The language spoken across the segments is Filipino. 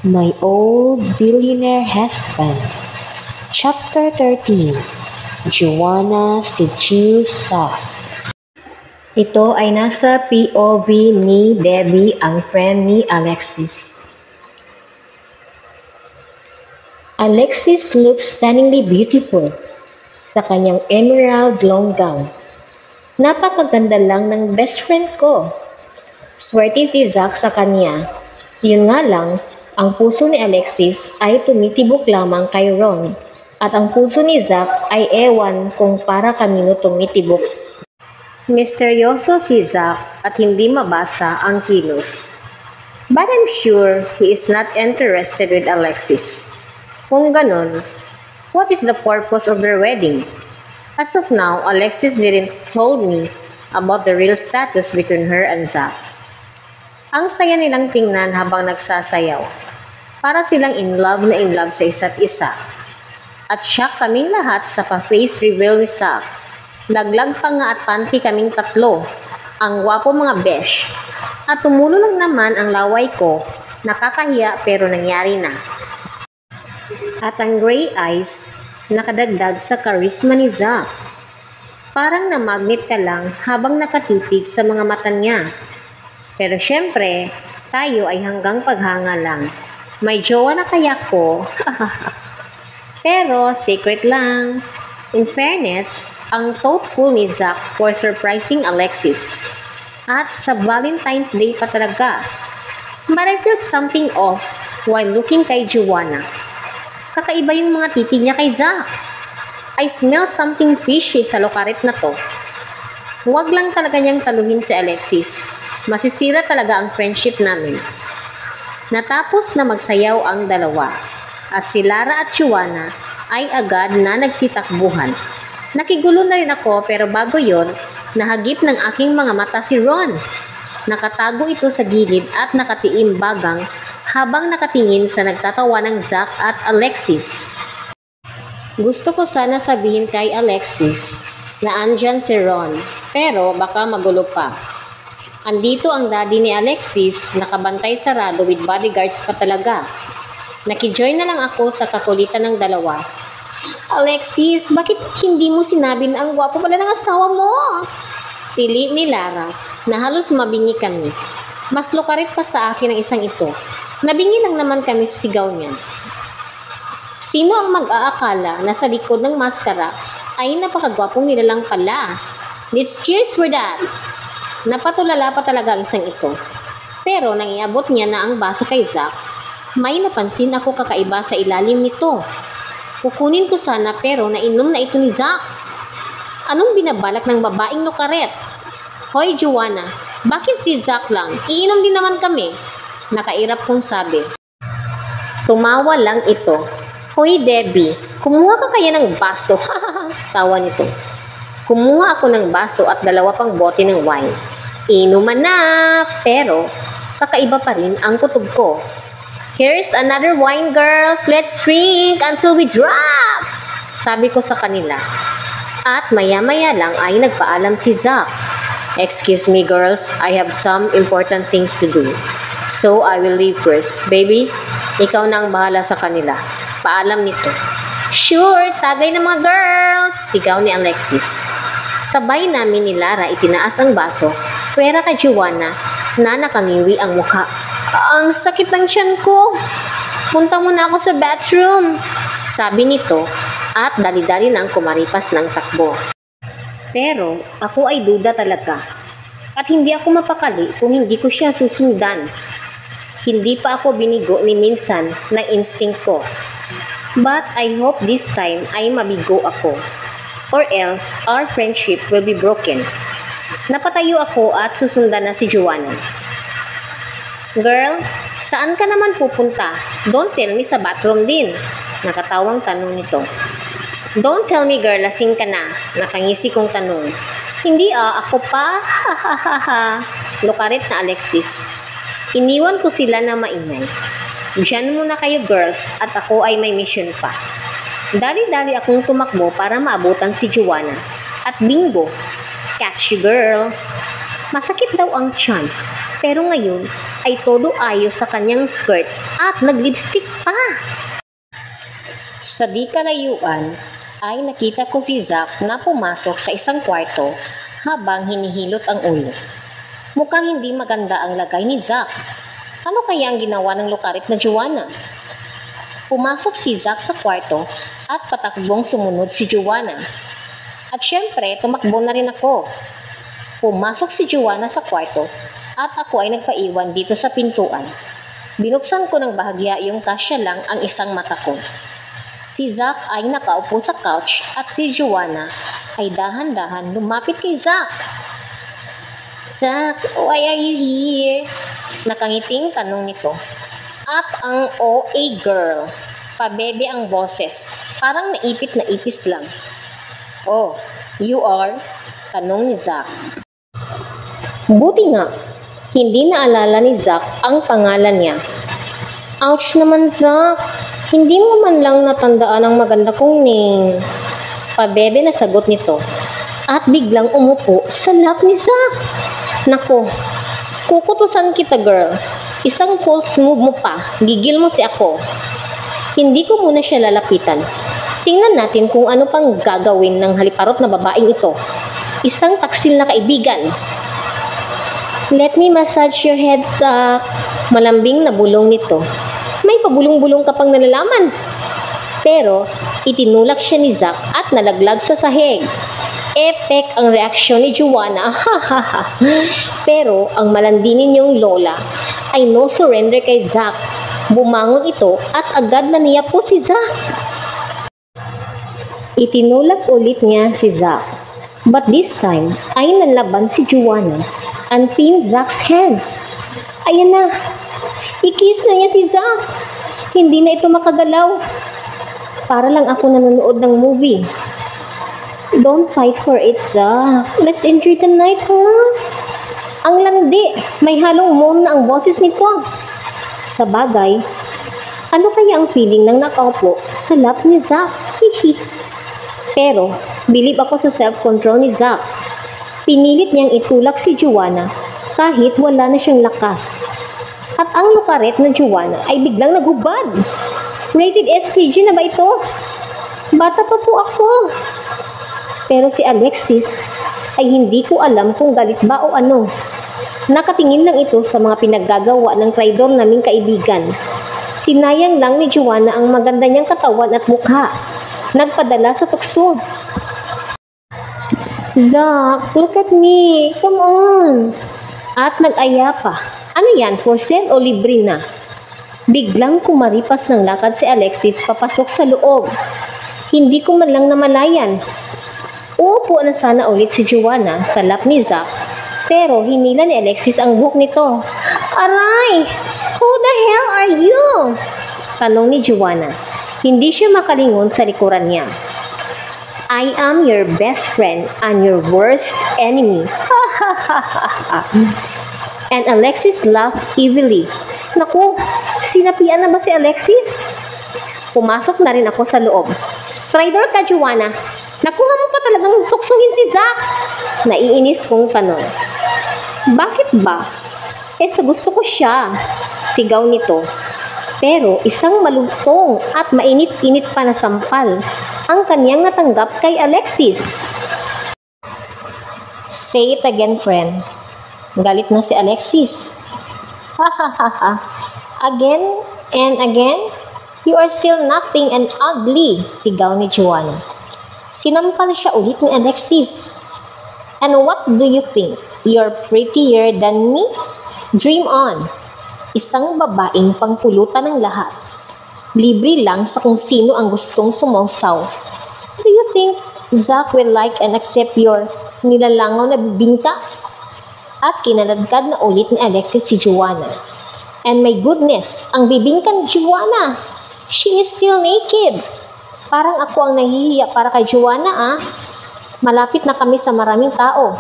My Old Billionaire Husband. Chapter 13. Joanna Seduces Zack. Ito ay nasa POV ni Debbie, ang friend ni Alexis. Alexis looks stunningly beautiful sa kanyang emerald long gown. Napakaganda lang ng best friend ko. Swerte si Zack sa kanya. Yun nga lang, ang puso ni Alexis ay tumitibok lamang kay Ron at ang puso ni Zack ay ewan kung para kanino tumitibok. Misteryoso si Zack at hindi mabasa ang kilos. But I'm sure he is not interested with Alexis. Kung ganon, what is the purpose of their wedding? As of now, Alexis didn't told me about the real status between her and Zack. Ang saya nilang tingnan habang nagsasayaw. Para silang in love sa isa't isa. At shock kaming lahat sa pa-face reveal ni Zack. Laglag pa nga at panty kaming tatlo. Ang gwapo mga besh. At tumulo lang naman ang laway ko. Nakakahiya pero nangyari na. At ang gray eyes, nakadagdag sa charisma ni Zack. Parang na-magnet ka lang habang nakatitig sa mga mata niya. Pero syempre, tayo ay hanggang paghanga lang. May jowa na kaya ko? Pero secret lang. In fairness, ang thoughtful ni Zack for surprising Alexis. At sa Valentine's Day pa talaga. But I felt something off while looking kay Joanna. Kakaiba yung mga titig niya kay Zack. I smell something fishy sa lokaret na to. Huwag lang talaga niyang taluhin si Alexis. Masisira talaga ang friendship namin. Natapos na magsayaw ang dalawa. At si Lara at Joanna ay agad na nagsitakbuhan. Nakigulo na rin ako pero bago yon, nahagip ng aking mga mata si Ron. Nakatago ito sa gilid at nakatiim bagang habang nakatingin sa nagtatawa ng Zack at Alexis. Gusto ko sana sabihin kay Alexis na andyan si Ron, pero baka magulo pa. Andito ang daddy ni Alexis, nakabantay sarado with bodyguards pa talaga. Nakijoin na lang ako sa kakulitan ng dalawa. Alexis, bakit hindi mo sinabi na ang gwapo pala ng asawa mo? Tili ni Lara na halos mabingi kami. Mas lukarit pa sa akin ang isang ito. Nabingi lang naman kami sa sigaw niya. Sino ang mag-aakala na sa likod ng maskara ay napakagwapong nilalang pala? Let's cheers for that! Napatulala pa talaga ang isang ito. Pero nang iabot niya na ang baso kay Zack, may napansin ako kakaiba sa ilalim nito. Kukunin ko sana pero nainom na ito ni Zack. Anong binabalak ng babaeng lukaret? Hoy Joanna, bakit si Zack lang? Iinom din naman kami. Nakairap kong sabi. Tumawa lang ito. Hoy Debbie, kumuha ka kaya ng baso? Tawa nito. Kumuha ako ng baso at 2 pang bote ng wine. Inuman na, pero kakaiba pa rin ang kutob ko. Here's another wine girls, let's drink until we drop! Sabi ko sa kanila. At maya-maya lang ay nagpaalam si Zack. Excuse me girls, I have some important things to do. So I will leave first. Baby, ikaw na ang bahala sa kanila. Paalam nito. Sure, tagay ng mga girls! Sigaw ni Alexis. Sabay namin ni Lara itinaas ang baso, pwera kay Joanna na nakangiwi ang mukha. Ang sakit ng tiyan ko. Punta muna ako sa bathroom. Sabi nito at dali-dali nang kumaripas ng takbo. Pero ako ay duda talaga. At hindi ako mapakali kung hindi ko siya susundan. Hindi pa ako binigo ni minsan ng instinct ko. But I hope this time ay mabigo ako. Or else our friendship will be broken. Napatayo ako at susundan na si Joanna. Girl, saan ka naman pupunta? Don't tell me sa bathroom din. Nakatawang tanong nito. Don't tell me girl, lasing ka na. Nakangisi kong tanong. Hindi ako pa. Lukarit na Alexis. Iniwan ko sila na maingay. Diyan muna kayo girls at ako ay may mission pa. Dali-dali akong tumakbo para maabutan si Joanna. At bingo, catch you girl. Masakit daw ang tiyan. Pero ngayon, ay todo ayos sa kanyang skirt at naglipstick pa. Sa di kalayuan ay nakita ko si Zack na pumasok sa isang kwarto habang hinihilot ang ulo. Mukhang hindi maganda ang lagay ni Zack. Ano kaya ang ginawa ng lukarit na Joanna? Pumasok si Zack sa kwarto at patakbong sumunod si Joanna. At syempre, tumakbo na rin ako. Pumasok si Joanna sa kwarto at ako ay nagpaiwan dito sa pintuan. Binuksan ko ng bahagya yung kasya lang ang isang mata ko. Si Zack ay nakaupo sa couch at si Joanna ay dahan-dahan lumapit kay Zack. Zack, why are you here? Nakangiting tanong nito. At ang OA girl, pabebe ang boses, parang naipit na ipis lang. Oh, you are? Tanong ni Zack. Buti nga, hindi naalala ni Zack ang pangalan niya. Ouch naman, Zack. Hindi mo man lang natandaan ang maganda kong name. Pabebe na sagot nito. At biglang umupo sa lap ni Zack. Nako, kukutusan kita, girl. Isang false move mo pa, gigil mo si ako. Hindi ko muna siya lalapitan. Tingnan natin kung ano pang gagawin ng haliparot na babaeng ito. Isang taksil na kaibigan. Let me massage your head, sa malambing na bulong nito. May pabulong-bulong ka pang nalalaman. Pero itinulak siya ni Zack at nalaglag sa sahig. Epic ang reaksyon ni Joanna. Pero ang malandi ninyong lola ay no surrender kay Zack. Bumangon ito at agad na niya po si Zack. Itinulak ulit niya si Zack. But this time ay nanlaban si Joanna and pinned Zack's hands. Ayan na. I-kiss na niya si Zack. Hindi na ito makagalaw. Para lang ako nanonood ng movie. Don't fight for it, Zack. Let's enjoy the night, huh? Ang landi. May halong moan na ang boses nito. Sa bagay, ano kaya ang feeling ng nakaupo sa lap ni Zack? Hihi. Pero, bilib ako sa self-control ni Zack. Pinilit niyang itulak si Joanna kahit wala na siyang lakas. At ang lukaret na Joanna ay biglang naghubad. Rated SPG na ba ito? Bata pa po ako. Pero si Alexis ay hindi ko alam kung galit ba o ano. Nakatingin lang ito sa mga pinaggagawa ng traidor naming kaibigan. Sinayang lang ni Joanna ang maganda niyang katawan at mukha. Nagpadala sa tukso. Zack, look at me. Come on. At nag-aya pa. Ano yan, for sale o libre na? Biglang kumaripas ng lakad si Alexis papasok sa loob. Hindi ko man lang namalayan. Uupo na sana ulit si Joanna sa lap ni Zack, pero hinila ni Alexis ang buhok nito. Aray! Who the hell are you? Tanong ni Joanna. Hindi siya makalingon sa likuran niya. I am your best friend and your worst enemy. Ha ha ha ha ha. And Alexis laughed evilly. Naku, sinapian na ba si Alexis? Pumasok na rin ako sa loob. Traitor ka, Joanna. Nakuha mo pa talagang tuksuhin si Zack. Naiinis kong tanong. Bakit ba? Sa gusto ko siya. Sigaw nito. Pero isang malugtong at mainit-init pa na sampal ang kanyang natanggap kay Alexis. Say it again, friend. Galit na si Alexis. Ha ha ha ha. Again and again? You are still nothing and ugly, sigaw ni Joanna. Sinampal siya ulit ni Alexis. And what do you think? You're prettier than me? Dream on. Isang babaeng pangpulutan ng lahat. Libre lang sa kung sino ang gustong sumausaw. Do you think Zack will like and accept your nilalangaw na bibingka? At kinaladkad na ulit ni Alexis si Joanna. And my goodness, ang bibingka ni Joanna. She is still naked. Parang ako ang nahihiya para kay Joanna, ah. Malapit na kami sa maraming tao.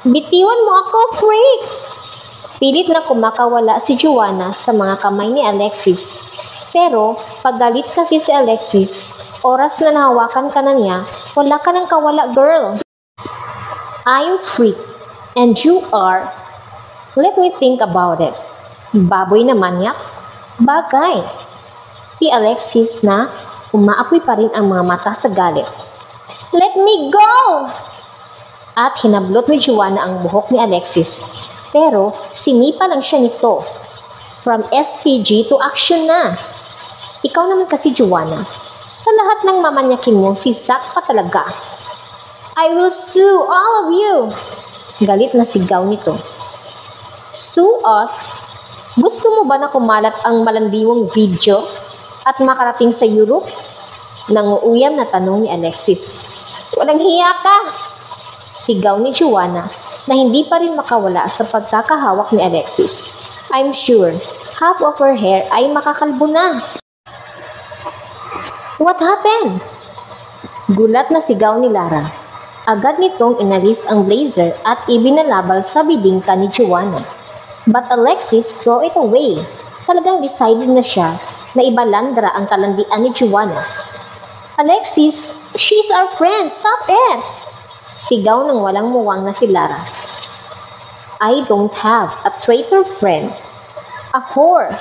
Bitiwan mo ako, freak! Pilit na kumakawala si Joanna sa mga kamay ni Alexis. Pero, paggalit kasi si Alexis, oras na nahawakan ka na niya, wala ka nang kawala, girl. I'm freak, and you are. Let me think about it. Baboy na manyak? Bagay. Si Alexis na umaapoy pa rin ang mga mata sa galit. Let me go! At hinablot ni Joanna ang buhok ni Alexis. Pero sinipa lang siya nito. From SPG to action na. Ikaw naman kasi Joanna. Sa lahat ng mamanyakin mo, si Zack pa talaga. I will sue all of you! Galit na sigaw nito. Sue us? Gusto mo ba na kumalat ang malandiwang video at makarating sa Europe? Nanguuyam na tanong ni Alexis. Walang hiya ka! Sigaw ni Joanna na hindi pa rin makawala sa pagkakahawak ni Alexis. I'm sure half of her hair ay makakalbo na. What happened? Gulat na sigaw ni Lara. Agad nitong inalis ang blazer at ibinalabal sa bibingka ni Joanna. But Alexis threw it away. Talagang decided na siya na ibalandra ang kalandian ni Joanna. Alexis, she's our friend. Stop it! Sigaw ng walang muwang na si Lara. I don't have a traitor friend. A whore!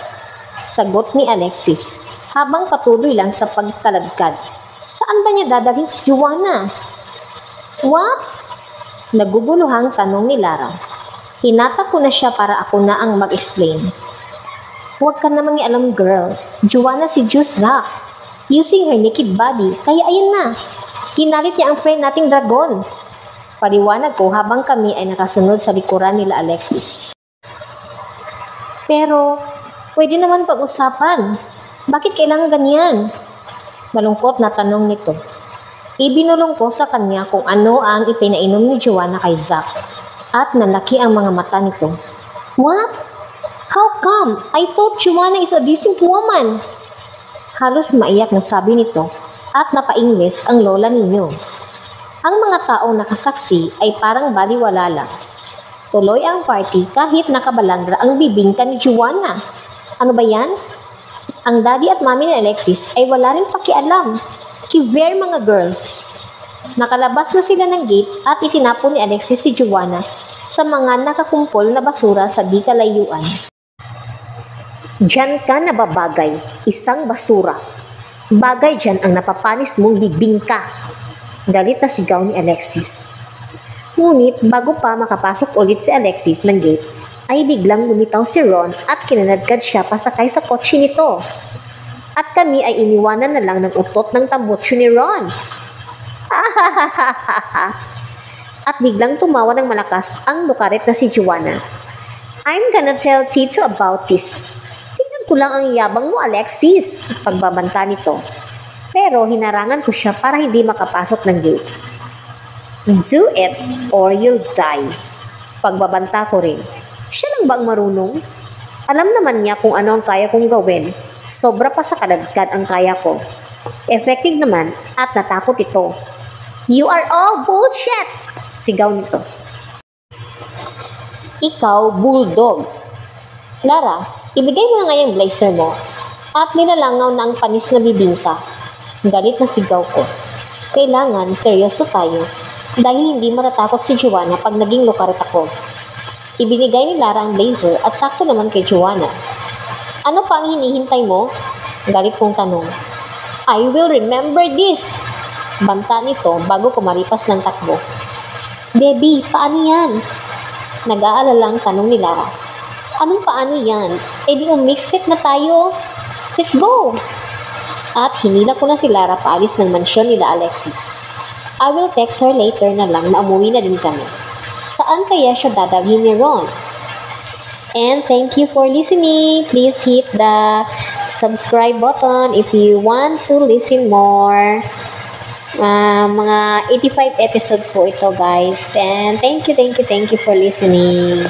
Sagot ni Alexis habang patuloy lang sa pagkaladkad. Saan ba niya dadalhin si Joanna? What? Naguguluhang tanong ni Lara. Hinata ko na siya para ako na ang mag-explain. Huwag ka namang ialam girl. Joanna si Diyos Zack. Using her naked body. Kaya ayan na. Kinalit niya ang friend nating dragon. Paliwanag ko habang kami ay nakasunod sa likuran nila Alexis. Pero, pwede naman pag-usapan. Bakit kailangan ganyan? Malungkot na tanong nito. Ibinulong ko sa kanya kung ano ang ipinainom ni Joanna kay Zack at nalaki ang mga mata nito. What? How come? I thought Joanna is a decent woman. Halos maiyak na sabi nito at napaingles ang lola ninyo. Ang mga taong nakasaksi ay parang baliwala lang. Tuloy ang party kahit nakabalandra ang bibingka ni Joanna. Ano ba yan? Ang daddy at mami ni Alexis ay wala rin pakialam. Kiver mga girls. Nakalabas na sila ng gate at itinapon ni Alexis si Joanna sa mga nakakumpol na basura sa di kalayuan. Diyan ka nababagay, isang basura. Bagay dyan ang napapanis mong bibingka. Galit na sigaw ni Alexis. Ngunit bago pa makapasok ulit si Alexis ng gate, ay biglang lumitaw si Ron at kinanadkad siya pasakay sa kotse nito. At kami ay iniwanan na lang ng utot ng tambutso ni Ron. At biglang tumawa ng malakas ang lukaret na si Joanna. I'm gonna tell Tito about this. Tingnan ko lang ang yabang mo, Alexis, pagbabanta nito. Pero hinarangan ko siya para hindi makapasok ng gate. Do it or you'll die. Pagbabanta ko rin. Siya lang ba ang marunong? Alam naman niya kung ano ang kaya kong gawin. Sobra pa sa kadagkad ang kaya ko. Effective naman at natakot ito. You are all bullshit! Sigaw nito. Ikaw, bulldog. Lara, ibigay mo na nga yung blazer mo at nilalangaw na ang panis na bibingka. Galit na sigaw ko. Kailangan seryoso tayo dahil hindi matatakot si Joanna pag naging lukaret ako. Ibinigay ni Lara ang blazer at sakto naman kay Joanna. Ano pa ang hinihintay mo? Galit kong tanong. I will remember this. Banta nito bago kumaripas ng takbo. Debbie, paano yan? Nag-aalalang tanong ni Lara. Anong paano yan? E di umixit na tayo. Let's go! At hinila ko na si Lara paalis ng mansyon nila Alexis. I will text her later na lang na umuwi na din kami. Saan kaya siya dadalhin ni Ron? And thank you for listening. Please hit the subscribe button if you want to listen more. Mga 85 episode po ito guys. And thank you for listening.